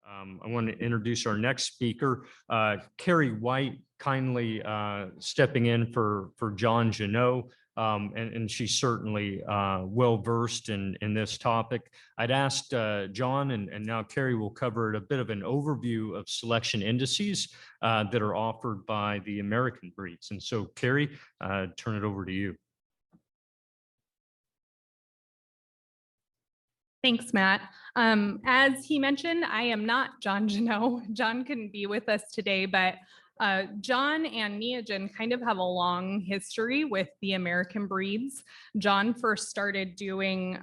I want to introduce our next speaker, Kari White, kindly stepping in for John Janot, and she's certainly well-versed in this topic. I'd asked John, and now Kari will cover a bit of an overview of selection indices that are offered by the American breeds. And so, Kari, turn it over to you. Thanks, Matt. As he mentioned, I am not John Janot. John couldn't be with us today, but John and Neogen kind of have a long history with the American breeds. John first started doing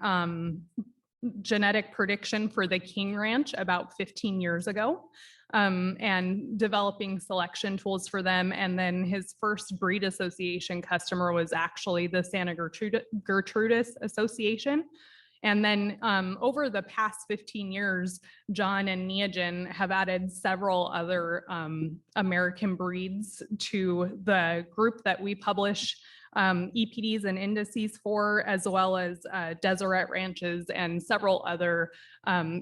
genetic prediction for the King Ranch about 15 years ago. And developing selection tools for them. And then his first breed association customer was actually the Santa Gertrudis Association. And then over the past 15 years, John and Neogen have added several other American breeds to the group that we publish EPDs and indices for, as well as Deseret ranches and several other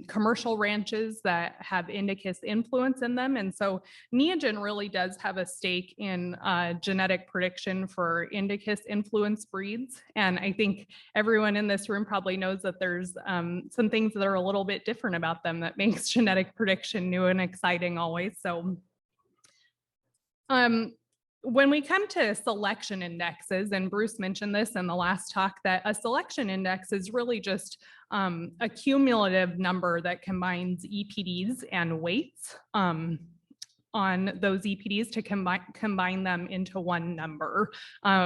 commercial ranches that have Indicus influence in them. And so Neogen really does have a stake in genetic prediction for Indicus influence breeds. And I think everyone in this room probably knows that there's some things that are a little bit different about them that makes genetic prediction new and exciting always. So when we come to selection indexes, and Bruce mentioned this in the last talk, that a selection index is really just a cumulative number that combines EPDs and weights on those EPDs to combine them into one number,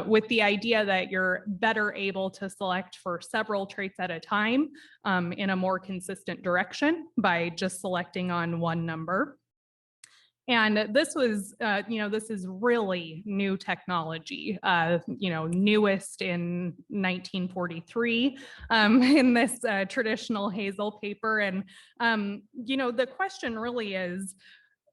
with the idea that you're better able to select for several traits at a time in a more consistent direction by just selecting on one number. And this was, this is really new technology, newest in 1943 in this traditional Hazel paper. And, the question really is,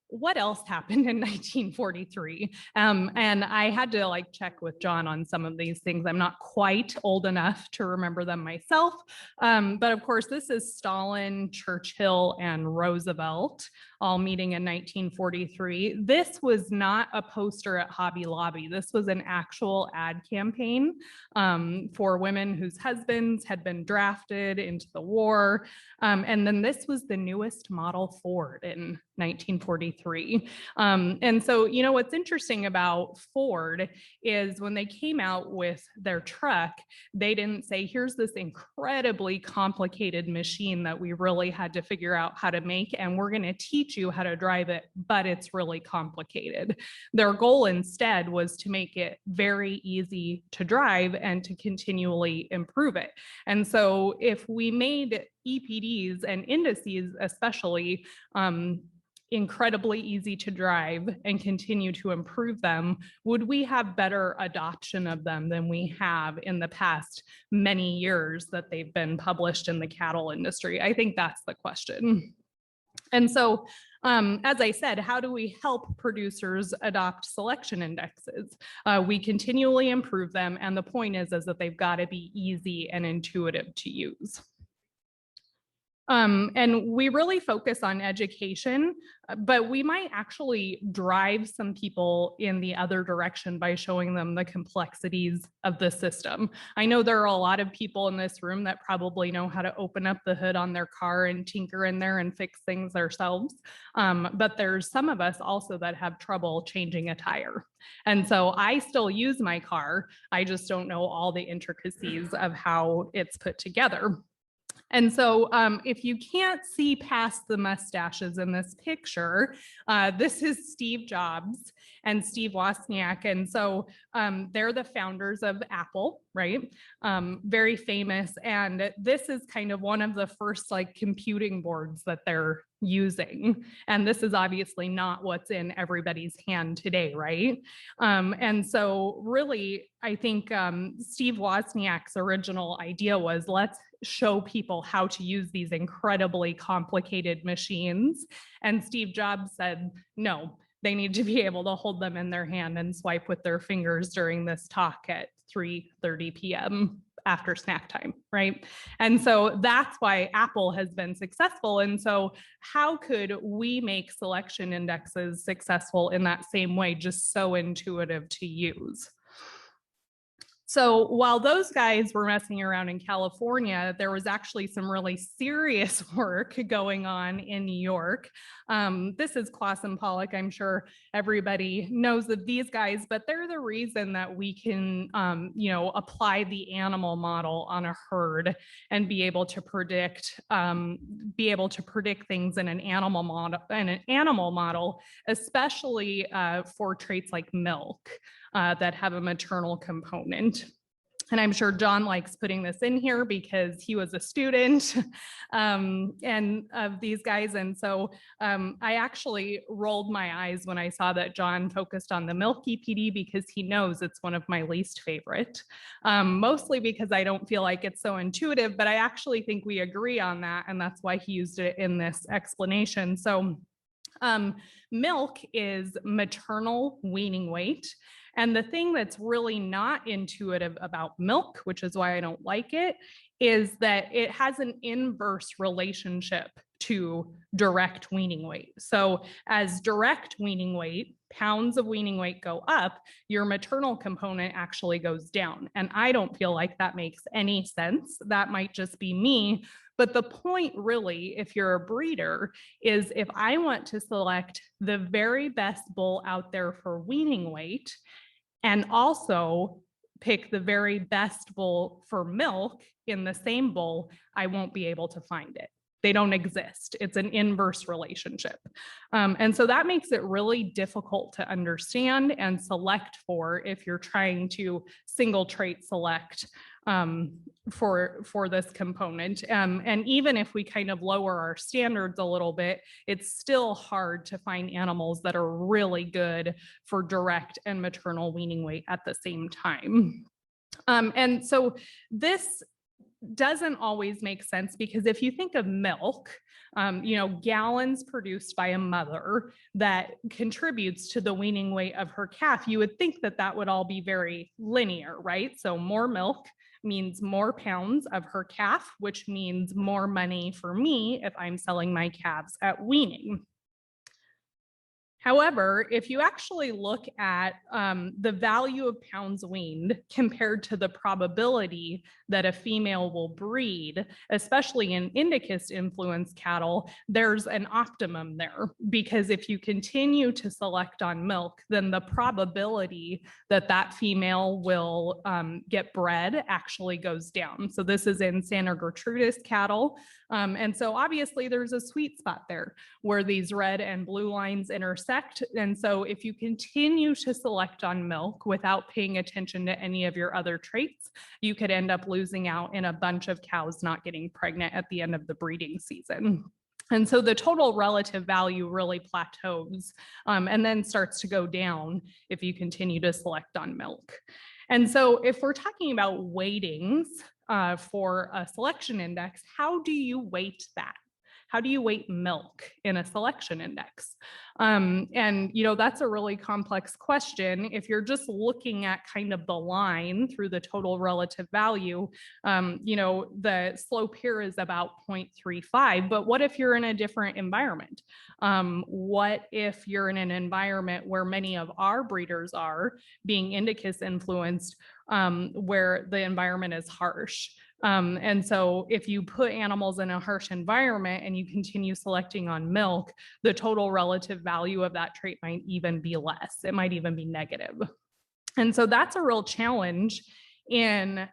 what else happened in 1943? And I had to check with John on some of these things. I'm not quite old enough to remember them myself. But of course, this is Stalin, Churchill, and Roosevelt all meeting in 1943. This was not a poster at Hobby Lobby. This was an actual ad campaign for women whose husbands had been drafted into the war. And then this was the newest model Ford in 1943. And so, what's interesting about Ford is when they came out with their truck, they didn't say, here's this incredibly complicated machine that we really had to figure out how to make, and we're going to teach you how to drive it, but it's really complicated. Their goal instead was to make it very easy to drive and to continually improve it. And so if we made EPDs and indices especially incredibly easy to drive and continue to improve them, would we have better adoption of them than we have in the past many years that they've been published in the cattle industry? I think that's the question. And so, as I said, how do we help producers adopt selection indexes? We continually improve them, and the point is that they've got to be easy and intuitive to use. And we really focus on education, but we might actually drive some people in the other direction by showing them the complexities of the system. I know there are a lot of people in this room that probably know how to open up the hood on their car and tinker in there and fix things themselves. But there's some of us also that have trouble changing a tire. And so I still use my car. I just don't know all the intricacies of how it's put together. And so if you can't see past the mustaches in this picture, this is Steve Jobs and Steve Wozniak. And so they're the founders of Apple, right? Very famous. And this is kind of one of the first computing boards that they're using. And this is obviously not what's in everybody's hand today, right? And so really, I think Steve Wozniak's original idea was, let's show people how to use these incredibly complicated machines. And Steve Jobs said, no, they need to be able to hold them in their hand and swipe with their fingers during this talk at 3:30 p.m. after snack time, right? And so that's why Apple has been successful. And so how could we make selection indexes successful in that same way, just so intuitive to use? So while those guys were messing around in California, there was actually some really serious work going on in New York. This is Clausen and Pollock. I'm sure everybody knows of these guys, but they're the reason that we can, apply the animal model on a herd and be able to predict things in an animal model, especially for traits like milk. That have a maternal component. And I'm sure John likes putting this in here because he was a student and of these guys. And so I actually rolled my eyes when I saw that John focused on the Milk EPD because he knows it's one of my least favorite, mostly because I don't feel like it's so intuitive, but I actually think we agree on that. And that's why he used it in this explanation. So milk is maternal weaning weight. And the thing that's really not intuitive about milk, which is why I don't like it, is that it has an inverse relationship to direct weaning weight. So as direct weaning weight, pounds of weaning weight go up, your maternal component actually goes down. And I don't feel like that makes any sense. That might just be me. But the point really, if you're a breeder, is if I want to select the very best bull out there for weaning weight, and also pick the very best bull for milk in the same bull, I won't be able to find it. They don't exist. It's an inverse relationship. And so that makes it really difficult to understand and select for if you're trying to single trait select for this component. And even if we kind of lower our standards a little bit, it's still hard to find animals that are really good for direct and maternal weaning weight at the same time. And so this doesn't always make sense because if you think of milk, gallons produced by a mother that contributes to the weaning weight of her calf, you would think that that would all be very linear, right? So more milk means more pounds of her calf, which means more money for me if I'm selling my calves at weaning. However, if you actually look at the value of pounds weaned compared to the probability that a female will breed, especially in indicus influenced cattle, there's an optimum there. Because if you continue to select on milk, then the probability that that female will get bred actually goes down. So this is in Santa Gertrudis cattle. And so obviously there's a sweet spot there where these red and blue lines intersect. And so if you continue to select on milk without paying attention to any of your other traits, you could end up losing out in a bunch of cows not getting pregnant at the end of the breeding season. And so the total relative value really plateaus and then starts to go down if you continue to select on milk. And so if we're talking about weightings for a selection index, how do you weight that? How do you weight milk in a selection index? That's a really complex question. If you're just looking at kind of the line through the total relative value, the slope here is about 0.35, but what if you're in a different environment? What if you're in an environment where many of our breeders are being indicus influenced, where the environment is harsh? And so if you put animals in a harsh environment and you continue selecting on milk, the total relative value of that trait might even be less. It might even be negative. And so that's a real challenge in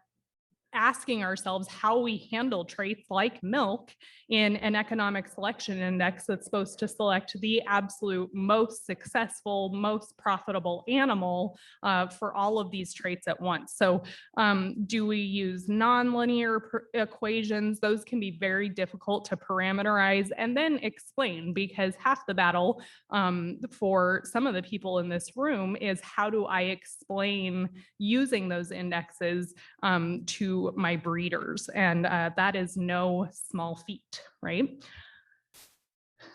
asking ourselves how we handle traits like milk in an economic selection index that's supposed to select the absolute most successful, most profitable animal for all of these traits at once. So do we use nonlinear equations? Those can be very difficult to parameterize and then explain, because half the battle for some of the people in this room is how do I explain using those indexes to my breeders, and that is no small feat, right?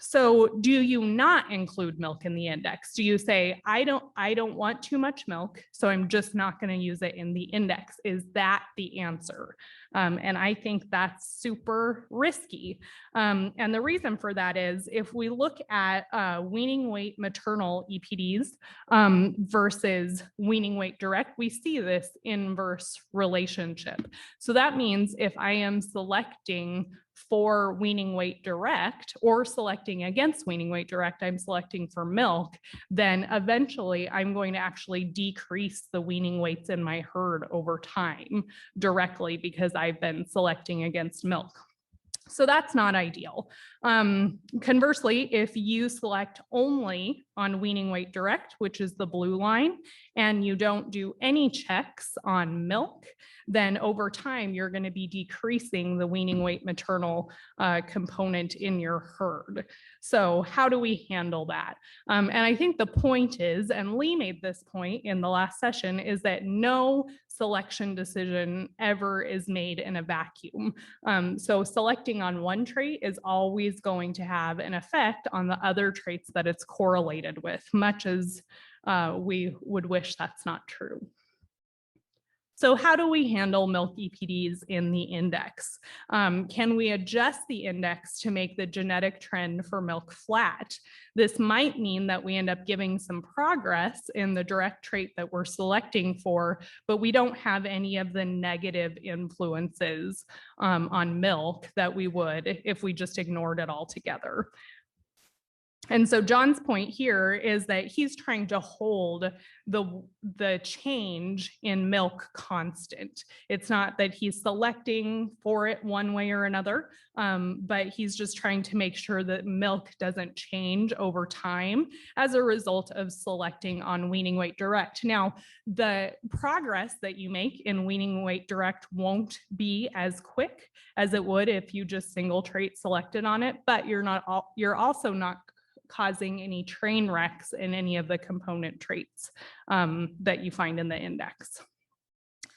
So do you not include milk in the index? Do you say, I don't want too much milk, so I'm just not going to use it in the index? Is that the answer? And I think that's super risky. And the reason for that is if we look at weaning weight maternal EPDs versus weaning weight direct, we see this inverse relationship. So that means if I am selecting for weaning weight direct or selecting against weaning weight direct, I'm selecting for milk, then eventually I'm going to actually decrease the weaning weights in my herd over time directly because I've been selecting against milk. So that's not ideal. Conversely, if you select only on weaning weight direct, which is the blue line, and you don't do any checks on milk, then over time, you're going to be decreasing the weaning weight maternal component in your herd. So how do we handle that? And I think the point is, and Lee made this point in the last session, is that no selection decision ever is made in a vacuum. So selecting on one trait is always going to have an effect on the other traits that it's correlated with, much as we would wish that's not true. So how do we handle milk EPDs in the index? Can we adjust the index to make the genetic trend for milk flat? This might mean that we end up giving some progress in the direct trait that we're selecting for, but we don't have any of the negative influences on milk that we would if we just ignored it altogether. And so John's point here is that he's trying to hold the change in milk constant. It's not that he's selecting for it one way or another, but he's just trying to make sure that milk doesn't change over time as a result of selecting on weaning weight direct. Now, the progress that you make in weaning weight direct won't be as quick as it would if you just single trait selected on it, but you're also not causing any train wrecks in any of the component traits that you find in the index.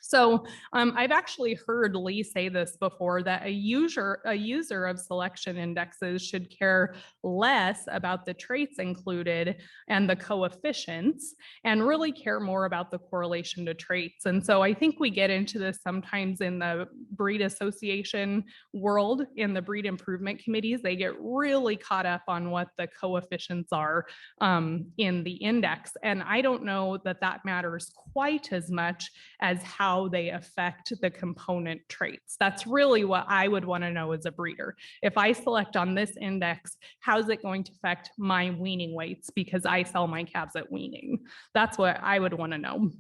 So I've actually heard Lee say this before, that a user of selection indexes should care less about the traits included and the coefficients and really care more about the correlation to traits. And so I think we get into this sometimes in the breed association world, in the breed improvement committees. They get really caught up on what the coefficients are in the index. And I don't know that that matters quite as much as how they affect the component traits. That's really what I would want to know as a breeder. If I select on this index, how's it going to affect my weaning weights because I sell my calves at weaning? That's what I would want to know.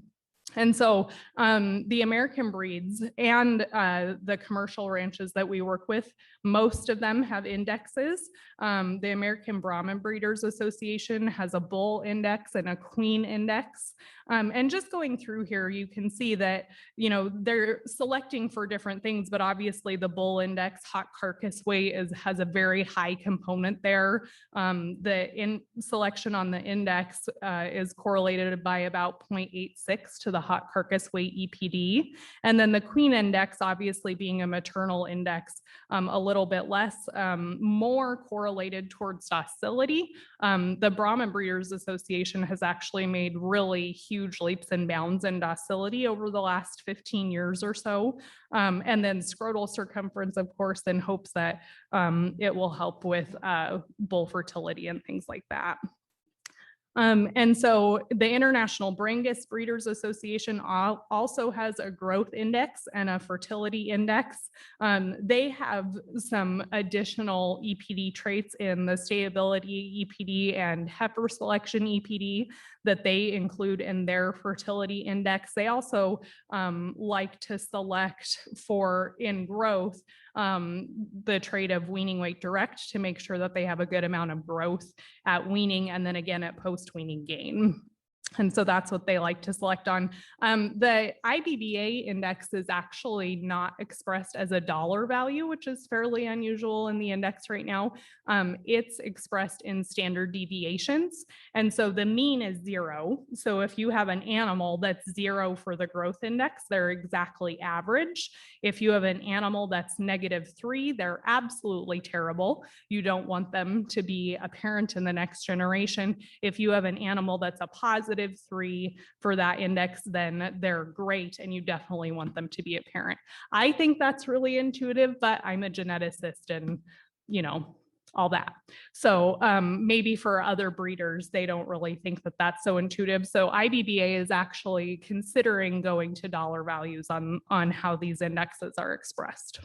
And so the American breeds and the commercial ranches that we work with, most of them have indexes. The American Brahman Breeders Association has a bull index and a queen index. And just going through here, you can see that, you know, they're selecting for different things, but obviously the bull index, hot carcass weight, has a very high component there. The selection on the index is correlated by about 0.86 to the hot carcass weight EPD. And then the queen index, obviously being a maternal index, a little bit less, more correlated towards docility. The Brahman Breeders Association has actually made really huge leaps and bounds in docility over the last 15 years or so. And then scrotal circumference, of course, in hopes that it will help with bull fertility and things like that. And so the International BRANGUS Breeders Association also has a growth index and a fertility index. They have some additional EPD traits in the stayability EPD and heifer selection EPD that they include in their fertility index. They also like to select for in growth the trait of weaning weight direct to make sure that they have a good amount of growth at weaning and then again at post-weaning gain. And so that's what they like to select on. The IBBA index is actually not expressed as a dollar value, which is fairly unusual in the index right now. It's expressed in standard deviations. And so the mean is 0. So if you have an animal that's 0 for the growth index, they're exactly average. If you have an animal that's -3, they're absolutely terrible. You don't want them to be a parent in the next generation. If you have an animal that's a +3 for that index, then they're great and you definitely want them to be a parent. I think that's really intuitive, but I'm a geneticist and, you know, all that. So maybe for other breeders, they don't really think that that's so intuitive. So IBBA is actually considering going to dollar values on how these indexes are expressed.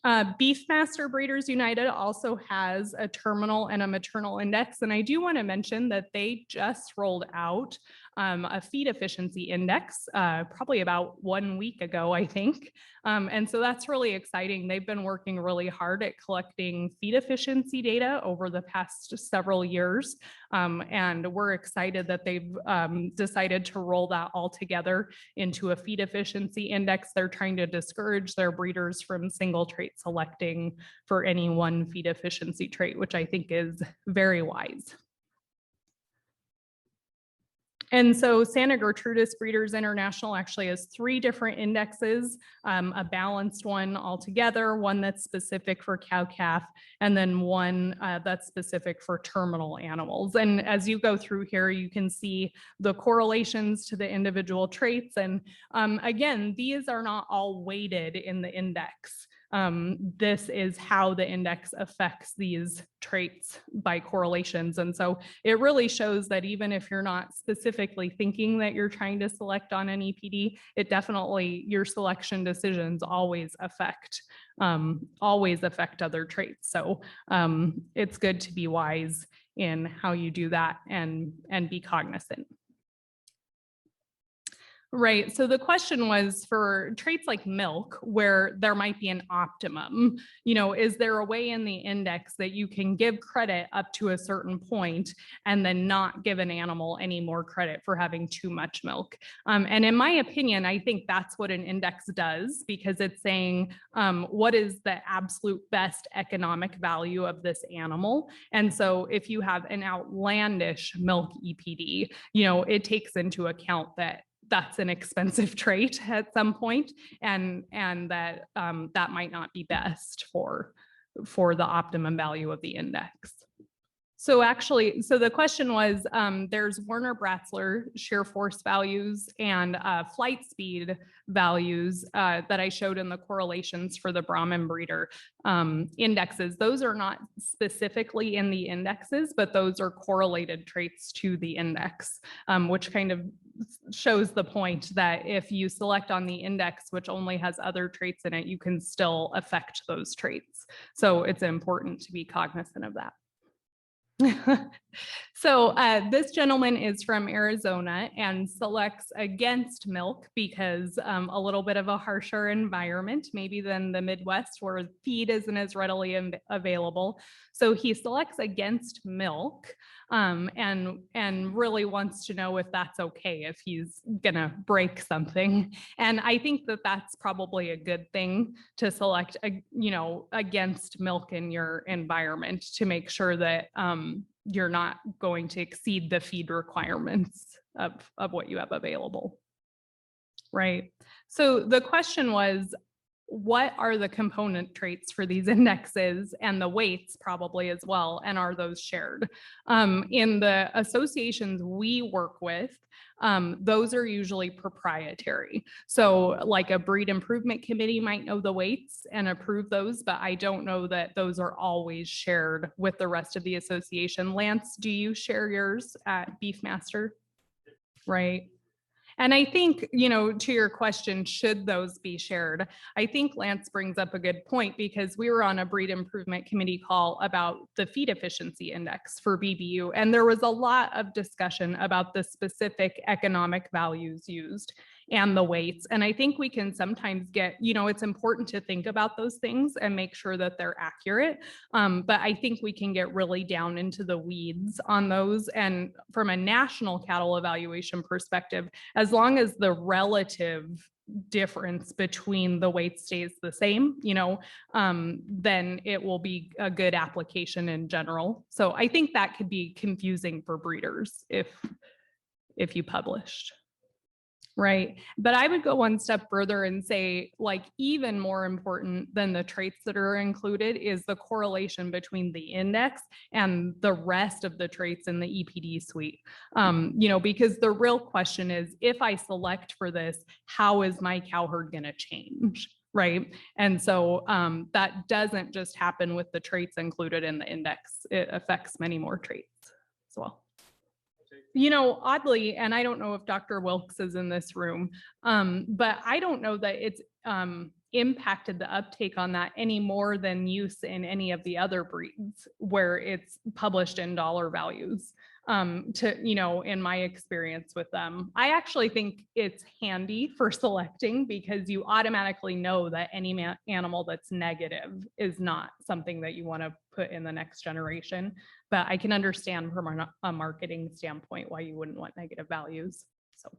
BEEFMASTER Breeders United also has a terminal and a maternal index. And I do want to mention that they just rolled out a feed efficiency index probably about 1 week ago, I think. And so that's really exciting. They've been working really hard at collecting feed efficiency data over the past several years. And we're excited that they've decided to roll that all together into a feed efficiency index. They're trying to discourage their breeders from single trait selecting for any one feed efficiency trait, which I think is very wise. And so Santa Gertrudis Breeders International actually has 3 different indexes, a balanced one altogether, one that's specific for cow-calf, and then one that's specific for terminal animals. And as you go through here, you can see the correlations to the individual traits. And again, these are not all weighted in the index. This is how the index affects these traits by correlations. And so it really shows that even if you're not specifically thinking that you're trying to select on an EPD, it definitely, your selection decisions always affect other traits. So it's good to be wise in how you do that and be cognizant. Right. So the question was for traits like milk, where there might be an optimum, you know, is there a way in the index that you can give credit up to a certain point and then not give an animal any more credit for having too much milk? And in my opinion, I think that's what an index does, because it's saying what is the absolute best economic value of this animal. And so if you have an outlandish milk EPD, you know, it takes into account that that's an expensive trait at some point, and that that might not be best for the optimum value of the index. So actually, so the question was, there's Werner-Bratzler shear force values and flight speed values that I showed in the correlations for the Brahman breeder indexes. Those are not specifically in the indexes, but those are correlated traits to the index, which kind of shows the point that if you select on the index, which only has other traits in it, you can still affect those traits. So it's important to be cognizant of that. So this gentleman is from Arizona and selects against milk because a little bit of a harsher environment, maybe than the Midwest, where feed isn't as readily available. So he selects against milk and really wants to know if that's okay, if he's gonna break something. And I think that that's probably a good thing to select, you know, against milk in your environment to make sure that you're not going to exceed the feed requirements of what you have available, right? So the question was, what are the component traits for these indexes and the weights probably as well, and are those shared? In the associations we work with, those are usually proprietary. So like a breed improvement committee might know the weights and approve those, but I don't know that those are always shared with the rest of the association. Lance, do you share yours at BEEFMASTER? Right. And I think, you know, to your question, should those be shared? I think Lance brings up a good point, because we were on a breed improvement committee call about the feed efficiency index for BBU, and there was a lot of discussion about the specific economic values used. and the weights. And I think we can sometimes get, it's important to think about those things and make sure that they're accurate. But I think we can get really down into the weeds on those. And from a national cattle evaluation perspective, as long as the relative difference between the weight stays the same, then it will be a good application in general. So I think that could be confusing for breeders if you published. Right. But I would go one step further and say, like, even more important than the traits that are included is the correlation between the index and the rest of the traits in the EPD suite. Because the real question is, if I select for this, how is my cow herd going to change? Right. And so that doesn't just happen with the traits included in the index. It affects many more traits as well. Oddly, and I don't know if Dr. Wilkes is in this room, but I don't know that it's impacted the uptake on that any more than use in any of the other breeds where it's published in dollar values. In my experience with them, I actually think it's handy for selecting because you automatically know that any animal that's negative is not something that you want to put in the next generation. But I can understand from a marketing standpoint why you wouldn't want negative values. So.